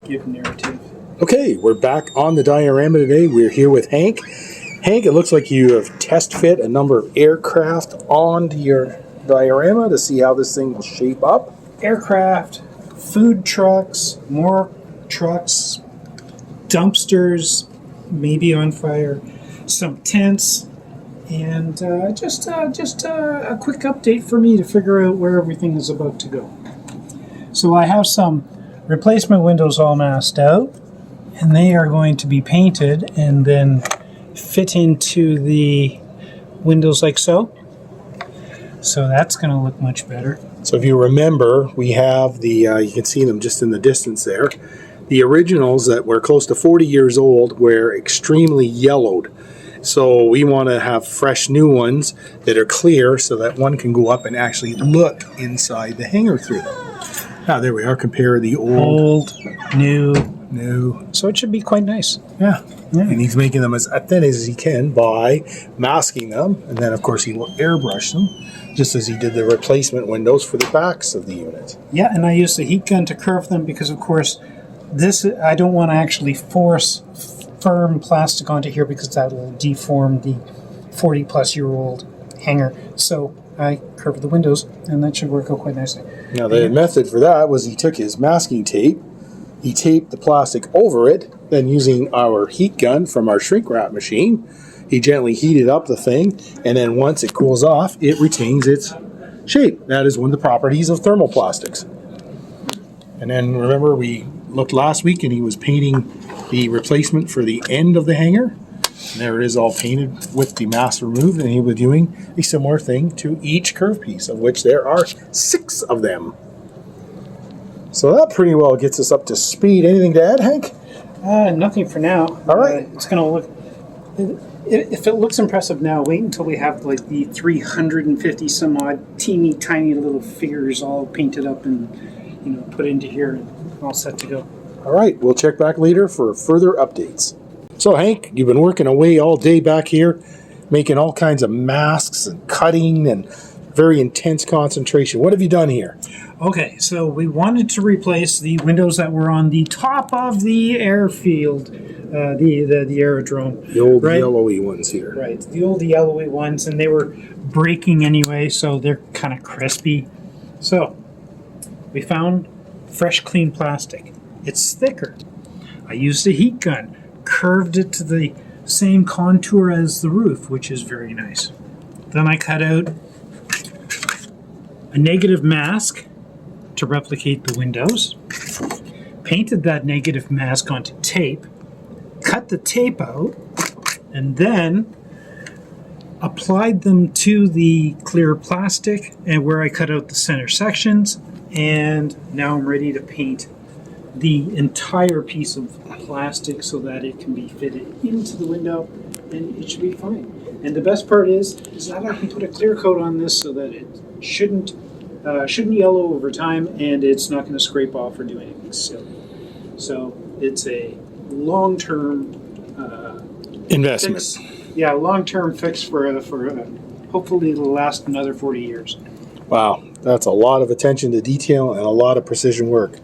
give narrative. Okay, we're back on the diorama today. We're here with Hank. Hank, it looks like you have test fit a number of aircraft onto your diorama to see how this thing will shape up. Aircraft, food trucks, more trucks, dumpsters, maybe on fire, some tents, and just a quick update for me to figure out where everything is about to go. So I have some replacement windows all masked out, and they are going to be painted and then fit into the windows like so. So that's going to look much better. So if you remember, we have the, you can see them just in the distance there. The originals that were close to 40 years old were extremely yellowed. So we want to have fresh new ones that are clear so that one can go up and actually look inside the hangar through them. Ah, there we are. Compare the old, new. new. So it should be quite nice. Yeah. And he's making them as thin as he can by masking them. And then, of course, he will airbrush them, just as he did the replacement windows for the backs of the unit. Yeah, and I used the heat gun to curve them because, of course, this I don't want to actually force firm plastic onto here because that will deform the 40-plus-year-old hanger. So I curved the windows, and that should work out quite nicely. Now, the method for that was he took his masking tape, he taped the plastic over it, then using our heat gun from our shrink wrap machine, he gently heated up the thing, and then once it cools off, it retains its shape. That is one of the properties of thermoplastics. And then remember, we looked last week and he was painting the replacement for the end of the hanger. There it is, all painted with the mask removed, and he was doing a similar thing to each curve piece, of which there are 6 of them. So that pretty well gets us up to speed. Anything to add, Hank? Nothing for now. All right. It's going to look... If it looks impressive now, wait until we have like the 350 some odd teeny tiny little figures all painted up and put into here and all set to go. All right, we'll check back later for further updates. So Hank, you've been working away all day back here, making all kinds of masks and cutting and very intense concentration. What have you done here? Okay, so we wanted to replace the windows that were on the top of the airfield, the aerodrome. The old right? yellowy ones here. Right, the old yellowy ones, and they were breaking anyway, so they're kind of crispy. So we found fresh, clean plastic. It's thicker. I used a heat gun, curved it to the same contour as the roof, which is very nice. Then I cut out a negative mask to replicate the windows, painted that negative mask onto tape, cut the tape out, and then applied them to the clear plastic and where I cut out the center sections, and now I'm ready to paint the entire piece of plastic so that it can be fitted into the window, and it should be fine. And the best part is that I can put a clear coat on this so that it shouldn't yellow over time, and it's not going to scrape off or do anything silly. So it's a long-term investment. fix. Yeah, long-term fix for hopefully it'll last another 40 years. Wow, that's a lot of attention to detail and a lot of precision work.